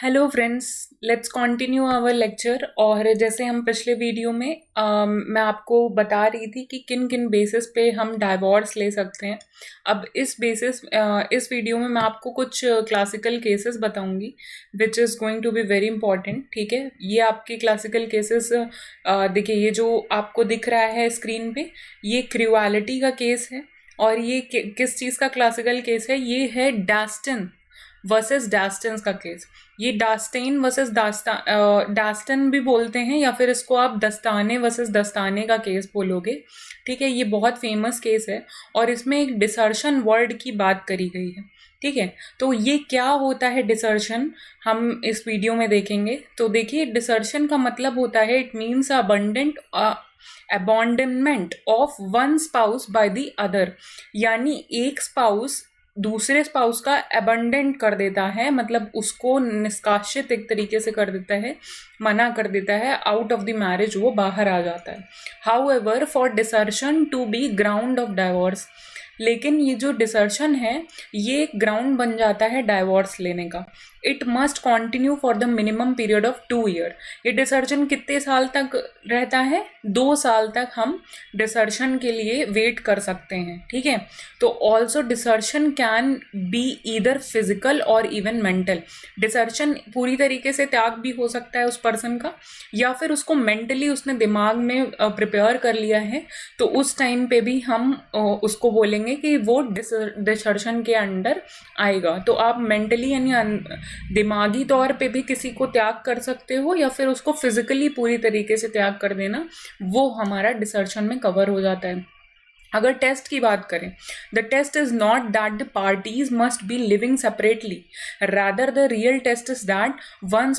Hello friends, let's continue our lecture. और जैसे हम पिछले वीडियो में मैं आपको बता रही थी कि किन किन बेसिस पे हम डाइवोर्स ले सकते हैं। अब इस वीडियो में मैं आपको कुछ क्लासिकल केसेस बताऊंगी which is going to be very important. ठीक है, ये आपके क्लासिकल केसेस देखिए, ये जो आपको दिख रहा है स्क्रीन पे, ये क्रूएलिटी का केस है। और ये किस चीज़ का क्लासिकल केस है? ये है डास्टन वर्सेस डास्टन का केस। ये डास्टेन वर्सेस डास्टन भी बोलते हैं, या फिर इसको आप दस्ताने वर्सेस दस्ताने का केस बोलोगे। ठीक है, ये बहुत फेमस केस है और इसमें एक डिसर्शन वर्ड की बात करी गई है। ठीक है, तो ये क्या होता है डिसर्शन, हम इस वीडियो में देखेंगे। तो देखिए, डिसर्शन का मतलब होता है it means abandonment of one spouse by the other, यानी एक स्पाउस दूसरे स्पाउस का अबंडेंट कर देता है, मतलब उसको निष्कासित एक तरीके से कर देता है, मना कर देता है, आउट ऑफ द मैरिज वो बाहर आ जाता है। However for desertion to be ground of divorce, लेकिन ये जो डिसर्शन है ये एक ग्राउंड बन जाता है डाइवोर्स लेने का। It must continue for the minimum period of 2 year. ये डिसर्शन कितने साल तक रहता है? 2 साल तक हम डिसर्शन के लिए वेट कर सकते हैं। ठीक है, तो also desertion can be either physical और इवन मेंटल। डिसर्शन पूरी तरीके से त्याग भी हो सकता है उस पर्सन का, या फिर उसको मेंटली उसने दिमाग में प्रिपेयर कर लिया है, तो उस टाइम पे भी हम उसको बोलेंगे कि वो डिसर्शन के अंडर आएगा। तो आप मेंटली यानी दिमागी तौर पे भी किसी को त्याग कर सकते हो, या फिर उसको फिजिकली पूरी तरीके से त्याग कर देना, वो हमारा डिसर्शन में कवर हो जाता है। अगर टेस्ट की बात करें, the test is not that the parties must be living separately, rather the real test is that one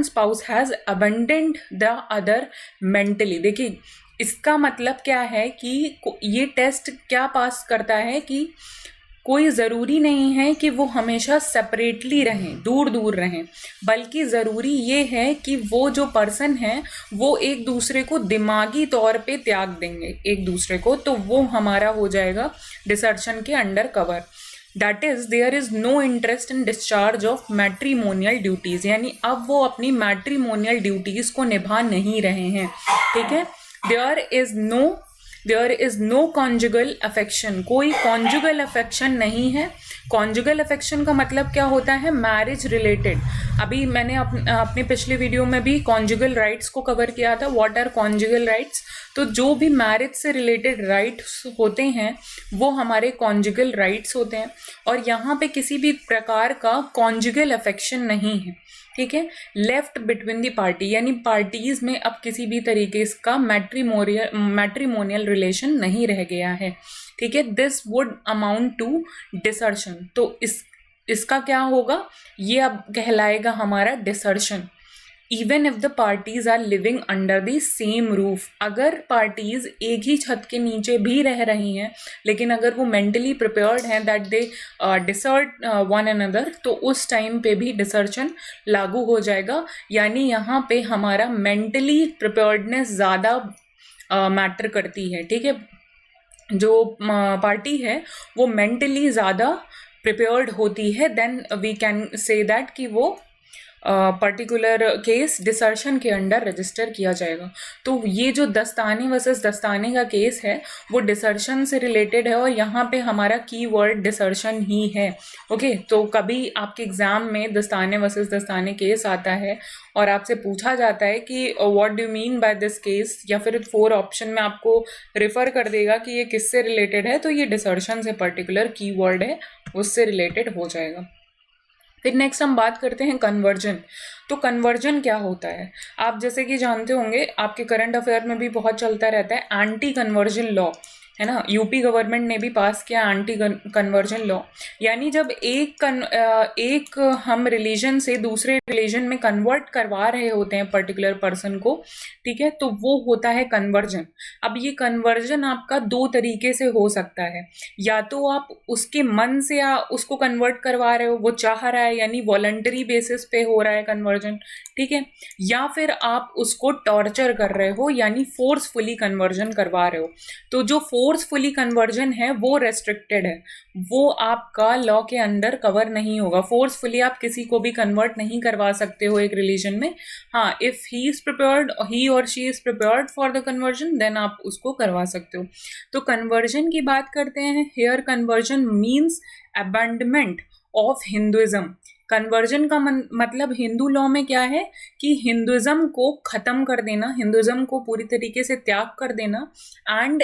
spouse has abandoned the other mentally. देखिए, इसका मतलब क्या है कि ये टेस्ट क्या पास करता है कि कोई ज़रूरी नहीं है कि वो हमेशा सेपरेटली रहें, दूर दूर रहें, बल्कि ज़रूरी ये है कि वो जो पर्सन है वो एक दूसरे को दिमागी तौर पे त्याग देंगे एक दूसरे को, तो वो हमारा हो जाएगा डिसर्शन के under cover. That is there is no interest in discharge of matrimonial duties, यानी अब वो अपनी मैट्रीमोनियल ड्यूटीज़ को निभा नहीं रहे हैं। ठीक है, there is no conjugal affection, कोई कॉन्जुगल अफेक्शन नहीं है। कॉन्जुगल अफेक्शन का मतलब क्या होता है? Marriage related. अभी मैंने अपने पिछले वीडियो में भी कॉन्जुगल राइट्स को कवर किया था। What are conjugal rights? तो जो भी मैरिज से रिलेटेड राइट्स होते हैं वो हमारे कॉन्जुगल राइट्स होते हैं, और यहाँ पे किसी भी प्रकार का कॉन्जुगल अफेक्शन नहीं है। ठीक है, लेफ्ट बिटवीन द पार्टी, यानी पार्टीज में अब किसी भी तरीके का मैट्रीमोनियल रिलेशन नहीं रह गया है। ठीक है, this would amount to desertion. तो इसका क्या होगा? ये अब कहलाएगा हमारा desertion. Even if the parties are living under the same roof, अगर पार्टीज एक ही छत के नीचे भी रह रही हैं, लेकिन अगर वो मेंटली प्रिपेयर्ड हैं that they dessert one another, तो उस टाइम पे भी डिसर्शन लागू हो जाएगा। यानी यहाँ पे हमारा मेंटली प्रिपेयर्डनेस ज़्यादा मैटर करती है। ठीक है, जो पार्टी है वो मेंटली ज़्यादा प्रिपेयर्ड होती है, then we can say that कि वो पर्टिकुलर केस डिसर्शन के अंडर रजिस्टर किया जाएगा। तो ये जो दस्ताने वर्सेस दस्ताने का केस है वो डिसर्शन से रिलेटेड है, और यहाँ पे हमारा की वर्ड डिसर्शन ही है। ओके, तो कभी आपके एग्जाम में दस्ताने वर्सेस दस्ताने केस आता है और आपसे पूछा जाता है कि what do you mean by this case, या फिर 4 ऑप्शन में आपको रेफर कर देगा कि ये किससे रिलेटेड है, तो ये डिसर्शन से पर्टिकुलर की वर्ड है उससे रिलेटेड हो जाएगा। फिर नेक्स्ट हम बात करते हैं कन्वर्जन। तो कन्वर्जन क्या होता है? आप जैसे कि जानते होंगे, आपके करंट अफेयर में भी बहुत चलता रहता है एंटी कन्वर्जन लॉ, है ना। यूपी गवर्नमेंट ने भी पास किया एंटी कन्वर्जन लॉ, यानी जब एक हम रिलीजन से दूसरे रिलीजन में कन्वर्ट करवा रहे होते हैं पर्टिकुलर पर्सन को, ठीक है, तो वो होता है कन्वर्जन। अब ये कन्वर्जन आपका 2 तरीके से हो सकता है, या तो आप उसके मन से उसको कन्वर्ट करवा रहे हो, वो चाह रहा है, यानी वॉलंटरी बेसिस पे हो रहा है कन्वर्जन, ठीक है, या फिर आप उसको टॉर्चर कर रहे हो, यानी फोर्सफुली कन्वर्जन करवा रहे हो। तो जो फोर्सफुली कन्वर्जन है वो रेस्ट्रिक्टेड है, वो आपका लॉ के अंदर कवर नहीं होगा। फोर्सफुली आप किसी को भी कन्वर्ट नहीं करवा सकते हो एक रिलीजन में। हाँ, if he is prepared, he और she is prepared for the conversion, then आप उसको करवा सकते हो। तो कन्वर्जन की बात करते हैं। Here conversion means abandonment of Hinduism. Conversion का मतलब हिंदू लॉ में क्या है कि हिंदुइज्म को ख़त्म कर देना, हिंदुइज्म को पूरी तरीके से त्याग कर देना, एंड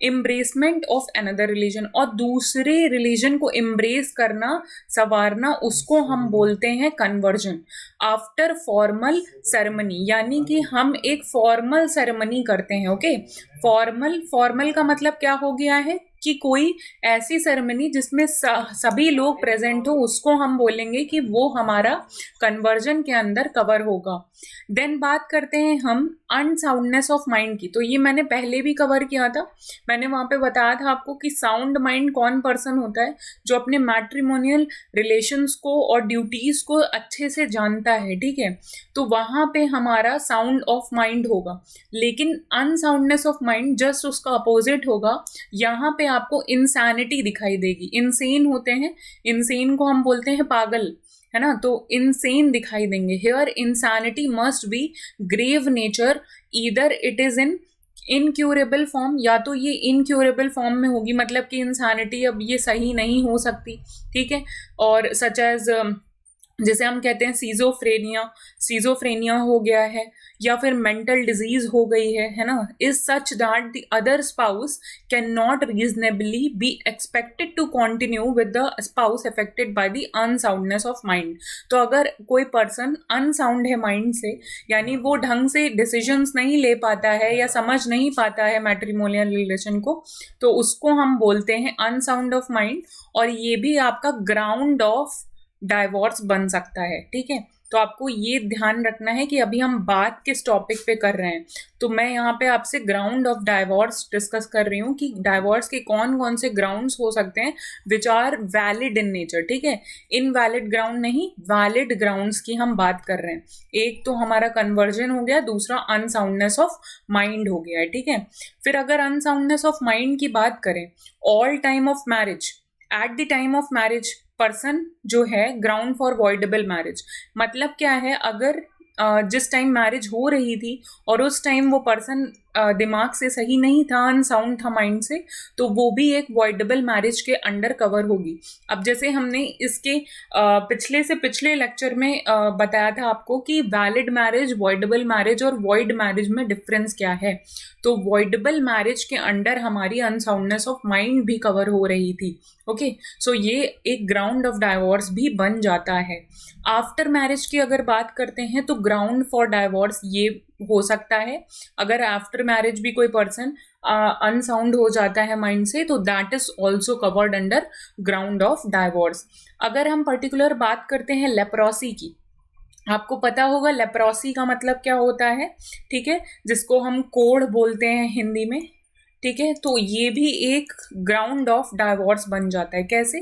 एम्ब्रेसमेंट ऑफ अनदर रिलीजन, और दूसरे रिलीजन को एम्ब्रेस करना, संवारना, उसको हम बोलते हैं कन्वर्जन आफ्टर फॉर्मल सेरेमनी। यानी कि हम एक फॉर्मल सेरेमनी करते हैं। ओके, फॉर्मल का मतलब क्या हो गया है कि कोई ऐसी सेरेमनी जिसमें सभी लोग प्रेजेंट हो, उसको हम बोलेंगे कि वो हमारा कन्वर्जन के अंदर कवर होगा। देन बात करते हैं हम अनसाउंडनेस ऑफ माइंड की। तो ये मैंने पहले भी कवर किया था। मैंने वहाँ पे बताया था आपको कि साउंड माइंड कौन पर्सन होता है, जो अपने मैट्रिमोनियल रिलेशंस को और ड्यूटीज़ को अच्छे से जानता है। ठीक है, तो वहाँ पे हमारा साउंड ऑफ माइंड होगा। लेकिन अनसाउंडनेस ऑफ माइंड जस्ट उसका अपोजिट होगा। यहाँ पे आपको इंसैनिटी दिखाई देगी। इनसेन होते हैं, इनसेन को हम बोलते हैं पागल, है ना, तो इनसेन दिखाई देंगे। Here insanity must be grave nature, either it is in incurable form, या तो ये इनक्यूरेबल फॉर्म में होगी, मतलब कि इंसैनिटी अब ये सही नहीं हो सकती। ठीक है, और सच एज जैसे हम कहते हैं सीजोफ्रेनिया हो गया है, या फिर मेंटल डिजीज हो गई है ना, is such that the other spouse cannot reasonably be expected to continue with the spouse affected by the unsoundness of mind. तो अगर कोई पर्सन अनसाउंड है माइंड से, यानी वो ढंग से डिसीजंस नहीं ले पाता है या समझ नहीं पाता है मैट्रिमोनियल रिलेशन को, तो उसको हम बोलते हैं अनसाउंड ऑफ माइंड, और ये भी आपका ग्राउंड ऑफ डाइवोर्स बन सकता है। ठीक है, तो आपको ये ध्यान रखना है कि अभी हम बात किस टॉपिक पे कर रहे हैं। तो मैं यहाँ पे आपसे ग्राउंड ऑफ डाइवोर्स डिस्कस कर रही हूँ कि डाइवोर्स के कौन कौन से ग्राउंड्स हो सकते हैं which are valid in nature. ठीक है, इनवैलिड ग्राउंड नहीं, वैलिड ग्राउंड्स की हम बात कर रहे हैं। एक तो हमारा कन्वर्जन हो गया, दूसरा अनसाउंडनेस ऑफ माइंड हो गया है। ठीक है, फिर अगर अनसाउंडनेस ऑफ माइंड की बात करें, all time of marriage, at the time of marriage person जो है ग्राउंड फॉर वॉइडेबल मैरिज। मतलब क्या है, अगर जिस टाइम मैरिज हो रही थी और उस टाइम वो पर्सन दिमाग से सही नहीं था, अनसाउंड था माइंड से, तो वो भी एक वॉइडेबल मैरिज के अंडर कवर होगी। अब जैसे हमने इसके पिछले लेक्चर में बताया था आपको कि वैलिड मैरिज, वॉइडेबल मैरिज और वॉइड मैरिज में डिफरेंस क्या है। तो वॉइडेबल मैरिज के अंडर हमारी अनसाउंडनेस ऑफ माइंड भी कवर हो रही थी। ओके, सो ये एक ग्राउंड ऑफ डाइवोर्स भी बन जाता है। आफ्टर मैरिज की अगर बात करते हैं तो ग्राउंड फॉर डाइवोर्स ये हो सकता है, अगर आफ्टर मैरिज भी कोई पर्सन अनसाउंड हो जाता है माइंड से, तो that is also covered under ground of divorce. अगर हम पर्टिकुलर बात करते हैं लेप्रोसी की, आपको पता होगा लेप्रोसी का मतलब क्या होता है। ठीक है, जिसको हम कोढ़ बोलते हैं हिंदी में। ठीक है, तो ये भी एक ग्राउंड ऑफ डाइवोर्स बन जाता है। कैसे?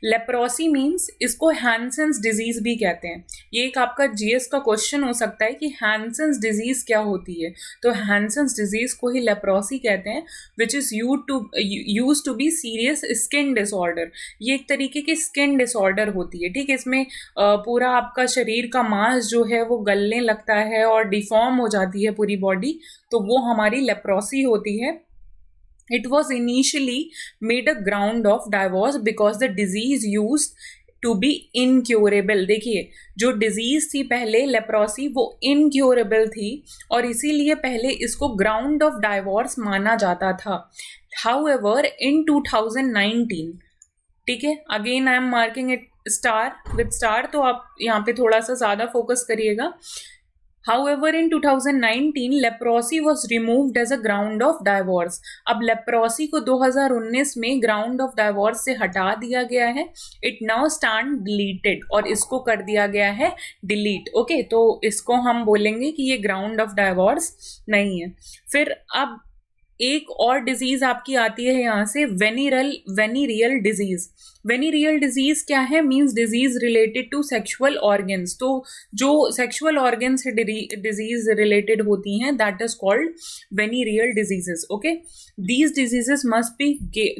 लेप्रोसी मीन्स, इसको हैंसेंस डिजीज भी कहते हैं। ये एक आपका जीएस का क्वेश्चन हो सकता है कि हैंसेंस डिजीज क्या होती है। तो हैंसेंस डिजीज को ही लेप्रोसी कहते हैं, which is use to be serious skin disorder. ये एक तरीके की स्किन डिसऑर्डर होती है। ठीक है, इसमें पूरा आपका शरीर का मांस जो है वो गलने लगता है और डिफॉर्म हो जाती है पूरी बॉडी, तो वो हमारी लेप्रोसी होती है। It was initially made a ground of divorce because the disease used to be incurable। देखिए, जो डिजीज थी पहले लेप्रोसी, वो इनक्योरेबल थी और इसीलिए पहले इसको ग्राउंड ऑफ डाइवोर्स माना जाता था। However, in 2019, ठीक है, again I am marking it star with star, तो आप यहाँ पे थोड़ा सा ज़्यादा फोकस करिएगा। However, in 2019, leprosy was removed as a ground of divorce। अब leprosy को 2019 में ground of divorce से हटा दिया गया है। It now stand deleted, और इसको कर दिया गया है delete। ओके, तो इसको हम बोलेंगे कि ये ground of divorce नहीं है। फिर अब एक और डिजीज आपकी आती है यहाँ से, वेनिरियल डिजीज। वेनिरियल डिजीज क्या है? Means disease related to sexual organs. तो जो सेक्सुअल ऑर्गन से डिजीज रिलेटेड होती हैं that is called venereal diseases. Okay, these diseases must be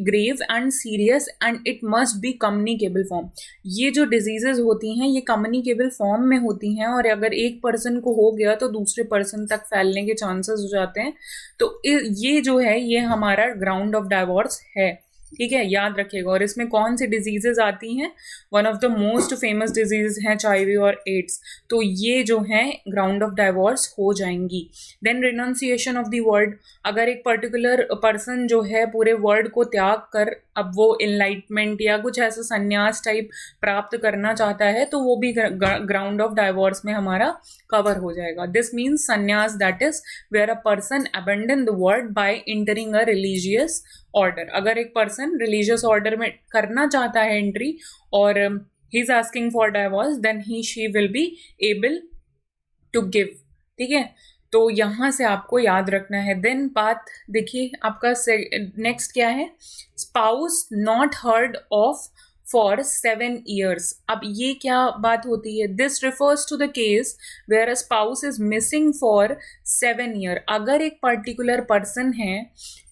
grave and serious and it must be communicable form. ये जो diseases होती हैं ये कम्युनिकेबल फॉर्म में होती हैं, और अगर एक पर्सन को हो गया तो दूसरे पर्सन तक फैलने के चांसेस हो जाते हैं। तो ये जो है ये हमारा ग्राउंड ऑफ डाइवोर्स है। ठीक है, याद रखिएगा। और इसमें कौन सी डिजीजेज आती हैं? One of the most famous disease हैं HIV और एड्स। तो ये जो है ग्राउंड ऑफ डाइवोर्स हो जाएंगी। Then renunciation of the world. अगर एक पर्टिकुलर पर्सन जो है पूरे वर्ड को त्याग कर अब वो इनलाइटमेंट या कुछ ऐसा संन्यास टाइप प्राप्त करना चाहता है तो वो भी ग्राउंड ऑफ डाइवोर्स में हमारा कवर हो जाएगा। This means sannyas that is where a person abandon the world by entering a religious order. अगर एक पर्सन रिलीजियस ऑर्डर में करना चाहता है एंट्री और he is asking for divorce, then he she will be able to give. ठीक है, तो यहाँ से आपको याद रखना है। देन बात देखिए आपका नेक्स्ट क्या है? Spouse not heard of for 7 years। अब ये क्या बात होती है? This refers to the case where a spouse is missing for 7 year। अगर एक पर्टिकुलर पर्सन है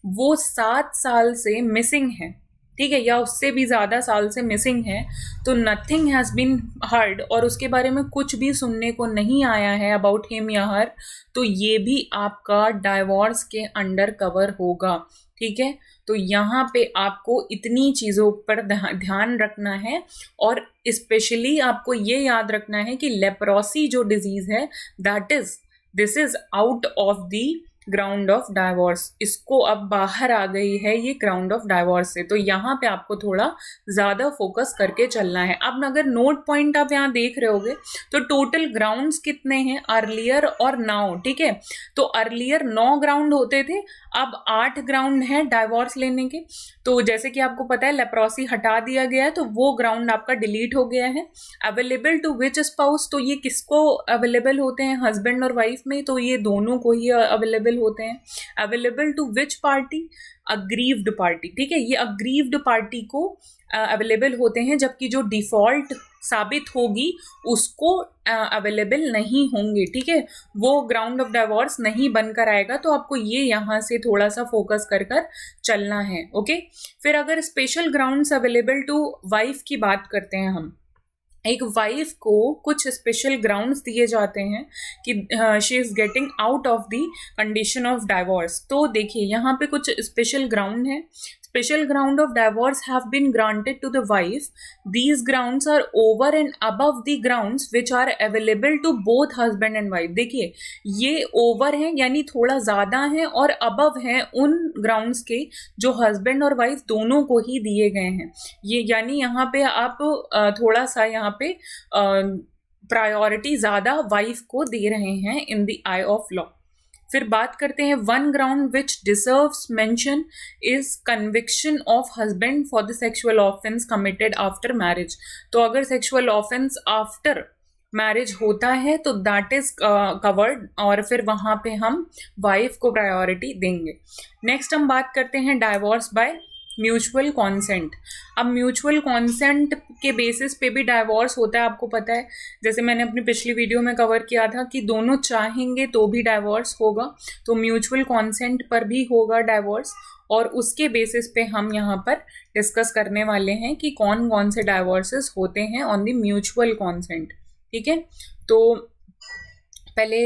वो 7 साल से मिसिंग है, ठीक है, या उससे भी ज़्यादा साल से मिसिंग है, तो नथिंग हैज़ बीन हर्ड और उसके बारे में कुछ भी सुनने को नहीं आया है अबाउट हिम या हर, तो ये भी आपका डाइवोर्स के अंडर कवर होगा। ठीक है, तो यहाँ पे आपको इतनी चीज़ों पर ध्यान रखना है, और स्पेशली आपको ये याद रखना है कि लेप्रोसी जो डिजीज़ है this is out of the ground of divorce. इसको अब बाहर आ गई है ये ग्राउंड ऑफ डाइवोर्स से, तो यहाँ पे आपको थोड़ा ज़्यादा फोकस करके चलना है। अब अगर नोट पॉइंट आप यहाँ देख रहे होगे तो टोटल ग्राउंड्स कितने हैं? अर्लियर और नाउ। ठीक है, तो अर्लियर 9 ग्राउंड होते थे, अब 8 ग्राउंड हैं डाइवोर्स लेने के। तो जैसे कि आपको पता है लेप्रोसी हटा दिया गया है तो वो ग्राउंड आपका डिलीट हो गया है। अवेलेबल टू विच स्पाउस, तो ये किसको अवेलेबल होते हैं? हस्बैंड और वाइफ में, तो ये दोनों को ही अवेलेबल होते हैं। Available to which party? Aggrieved party. ठीक है, ये अग्रीव्ड पार्टी को अवेलेबल होते हैं, जबकि जो डिफॉल्ट साबित होगी उसको अवेलेबल नहीं होंगे। ठीक है, वो ग्राउंड ऑफ डाइवोर्स नहीं बनकर आएगा, तो आपको ये यहाँ से थोड़ा सा फोकस कर चलना है। ओके, फिर अगर special grounds available to wife की बात करते हैं हम, एक वाइफ को कुछ स्पेशल ग्राउंड्स दिए जाते हैं कि she is getting out of the condition of divorce. तो देखिए यहाँ पे कुछ स्पेशल ग्राउंड है। Special ground of divorce have been granted to the wife. These grounds are over and above the grounds which are available to both husband and wife. देखिए ये over है यानी थोड़ा ज़्यादा है, और अबव है उन ग्राउंड्स के जो हस्बैंड और वाइफ दोनों को ही दिए गए हैं। ये यानी यहाँ पे आप थोड़ा सा यहाँ पे प्रायोरिटी ज़्यादा वाइफ को दे रहे हैं in the I of law. फिर बात करते हैं one ground which deserves mention is conviction of husband for the sexual offence committed after marriage. तो अगर सेक्सुअल ऑफेंस आफ्टर मैरिज होता है तो दैट इज कवर्ड, और फिर वहाँ पे हम वाइफ को प्रायोरिटी देंगे। नेक्स्ट हम बात करते हैं डाइवोर्स बाय म्यूचुअल कॉन्सेंट। अब म्यूचुअल कॉन्सेंट के बेसिस पे भी डाइवोर्स होता है, आपको पता है, जैसे मैंने अपनी पिछली वीडियो में कवर किया था कि दोनों चाहेंगे तो भी डाइवोर्स होगा, तो म्यूचुअल कॉन्सेंट पर भी होगा डाइवोर्स, और उसके बेसिस पे हम यहाँ पर डिस्कस करने वाले हैं कि कौन कौन से डाइवोर्सेस होते हैं ऑन द म्यूचुअल कॉन्सेंट। ठीक है, तो पहले